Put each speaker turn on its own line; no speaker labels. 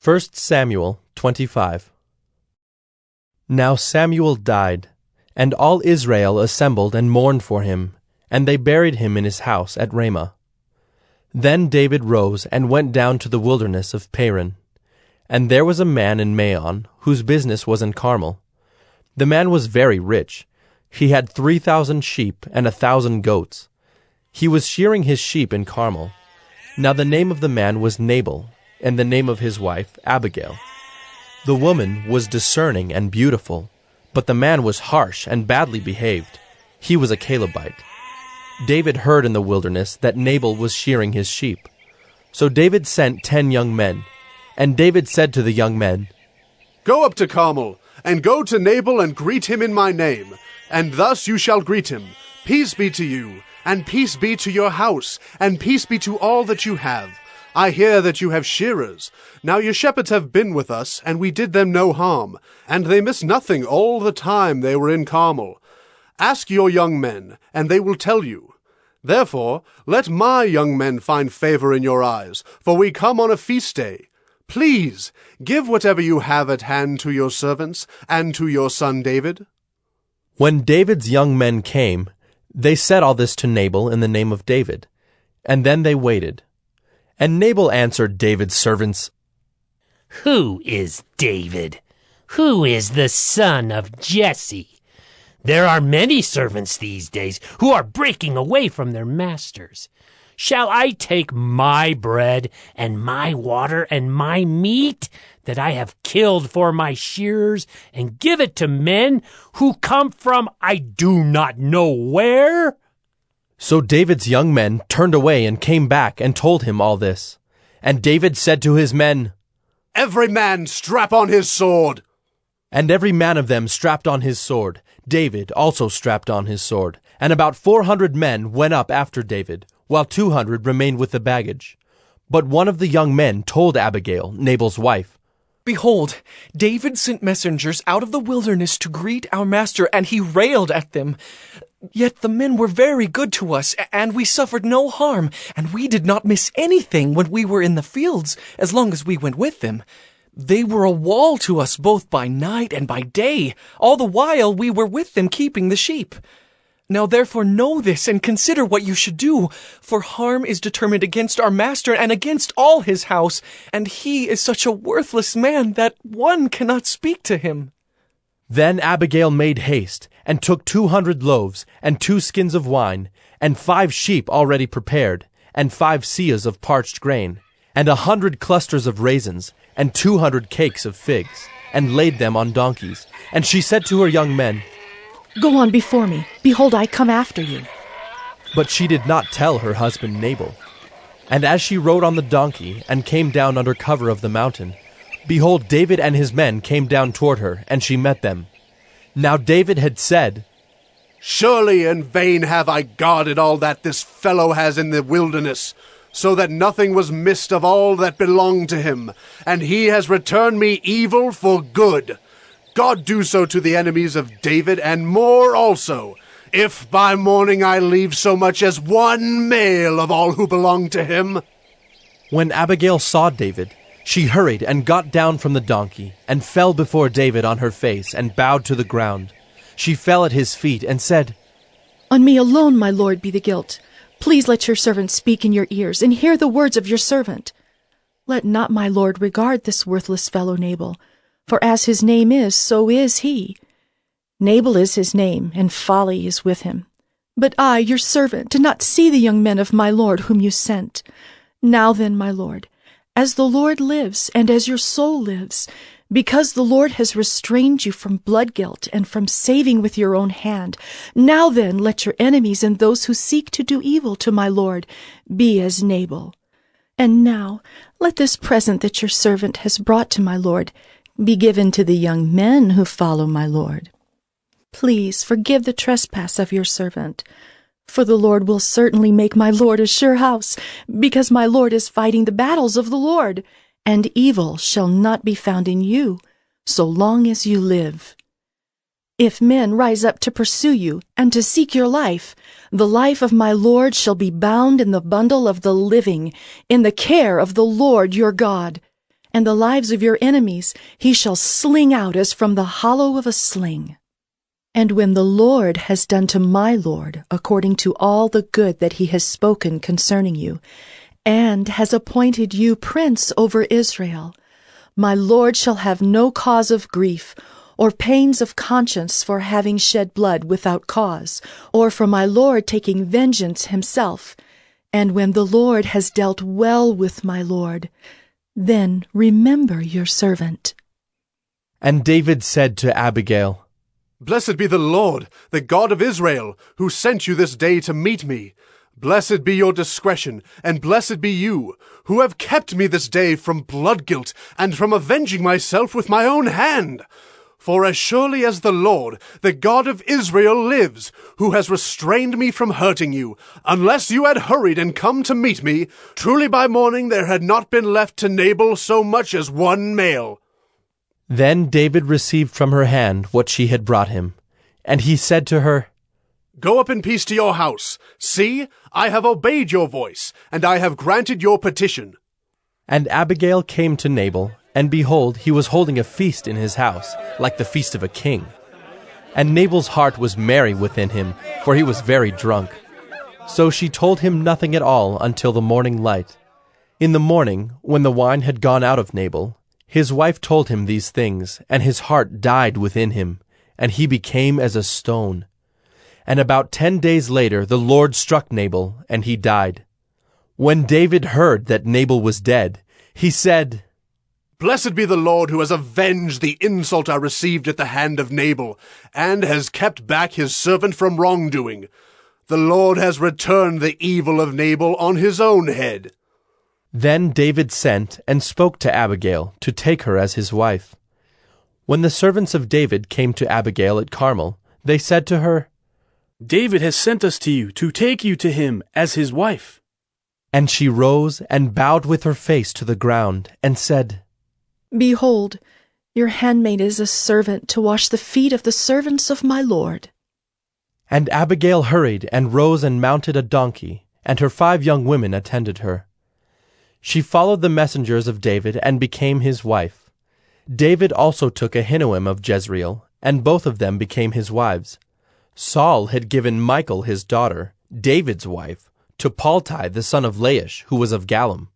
1 Samuel 25. Now Samuel died, and all Israel assembled and mourned for him, and they buried him in his house at Ramah. Then David rose and went down to the wilderness of Paran. And there was a man in Maon, whose business was in Carmel. The man was very rich. He had 3,000 sheep and 1,000 goats. He was shearing his sheep in Carmel. Now the name of the man was Nabal, and the name of his wife Abigail. The woman was discerning and beautiful, but the man was harsh and badly behaved. He was a Calebite. David heard in the wilderness that Nabal was shearing his sheep. So David sent 10 young men, and David said to the young men,
"Go up to Carmel, and go to Nabal and greet him in my name, and thus you shall greet him. Peace be to you, and peace be to your house, and peace be to all that you have. I hear that you have shearers. Now your shepherds have been with us, and we did them no harm, and they missed nothing all the time they were in Carmel. Ask your young men, and they will tell you. Therefore, let my young men find favor in your eyes, for we come on a feast day. Please, give whatever you have at hand to your servants, and to your son David."
When David's young men came, they said all this to Nabal in the name of David, and then they waited. And Nabal answered David's servants,
"Who is David? Who is the son of Jesse? There are many servants these days who are breaking away from their masters. Shall I take my bread and my water and my meat that I have killed for my shearers and give it to men who come from I do not know where?"
So David's young men turned away and came back and told him all this. And David said to his men,
"Every man strap on his sword."
And every man of them strapped on his sword. David also strapped on his sword. And about 400 men went up after David, while 200 remained with the baggage. But one of the young men told Abigail, Nabal's wife,
"Behold, David sent messengers out of the wilderness to greet our master, and he railed at them. Yet the men were very good to us, and we suffered no harm, and we did not miss anything when we were in the fields, as long as we went with them. They were a wall to us both by night and by day, all the while we were with them keeping the sheep. Now therefore know this, and consider what you should do, for harm is determined against our master and against all his house, and he is such a worthless man that one cannot speak to him."
Then Abigail made haste, and took 200 loaves, and 2 skins of wine, and 5 sheep already prepared, and 5 seahs of parched grain, and 100 clusters of raisins, and 200 cakes of figs, and laid them on donkeys. And she said to her young men,
"Go on before me. Behold, I come after you."
But she did not tell her husband Nabal. And as she rode on the donkey, and came down under cover of the mountain, behold, David and his men came down toward her, and she met them. Now David had said,
"Surely in vain have I guarded all that this fellow has in the wilderness, so that nothing was missed of all that belonged to him, and he has returned me evil for good. God do so to the enemies of David, and more also, if by morning I leave so much as one male of all who belong to him."
When Abigail saw David, she hurried and got down from the donkey, and fell before David on her face, and bowed to the ground. She fell at his feet, and said,
"On me alone, my lord, be the guilt. Please let your servant speak in your ears, and hear the words of your servant. Let not my lord regard this worthless fellow Nabal, for as his name is, so is he. Nabal is his name, and folly is with him. But I, your servant, did not see the young men of my lord whom you sent. Now then, my lord, as the Lord lives, and as your soul lives, because the Lord has restrained you from blood guilt and from saving with your own hand, now then let your enemies and those who seek to do evil to my lord be as Nabal. And now let this present that your servant has brought to my lord be given to the young men who follow my lord. Please forgive the trespass of your servant, for the Lord will certainly make my lord a sure house, because my lord is fighting the battles of the Lord, and evil shall not be found in you, so long as you live. If men rise up to pursue you and to seek your life, the life of my lord shall be bound in the bundle of the living, in the care of the Lord your God. and the lives of your enemies he shall sling out as from the hollow of a sling. And when the Lord has done to my Lord according to all the good that he has spoken concerning you, and has appointed you prince over Israel, my Lord shall have no cause of grief, or pains of conscience for having shed blood without cause, or for my Lord taking vengeance himself. And when the Lord has dealt well with my Lord, then remember your servant.
And David said to Abigail,
Blessed be the Lord, the God of Israel, who sent you this day to meet me. Blessed be your discretion, and blessed be you, who have kept me this day from blood guilt, and from avenging myself with my own hand. For as surely as the Lord, the God of Israel, lives, who has restrained me from hurting you, unless you had hurried and come to meet me, truly by morning there had not been left to Nabal so much as one male.
Then David received from her hand what she had brought him. And he said to her,
Go up in peace to your house. See, I have obeyed your voice, and I have granted your petition.
And Abigail came to Nabal, and behold, he was holding a feast in his house, like the feast of a king. And Nabal's heart was merry within him, for he was very drunk. So she told him nothing at all until the morning light. In the morning, when the wine had gone out of Nabal, his wife told him these things, and his heart died within him, and he became as a stone. And about 10 days later the Lord struck Nabal, and he died. When David heard that Nabal was dead, he said,
Blessed be the Lord who has avenged the insult I received at the hand of Nabal, and has kept back his servant from wrongdoing. The Lord has returned the evil of Nabal on his own head.
Then David sent and spoke to Abigail to take her as his wife. When the servants of David came to Abigail at Carmel, they said to her,
David has sent us to you to take you to him as his wife.
And she rose and bowed with her face to the ground, and said,
Behold, your handmaid is a servant to wash the feet of the servants of my Lord.
And Abigail hurried and rose and mounted a donkey, and her 5 young women attended her. She followed the messengers of David and became his wife. David also took Ahinoam of Jezreel, and both of them became his wives. Saul had given Michal his daughter, David's wife, to Paltai the son of Laish, who was of Gallim.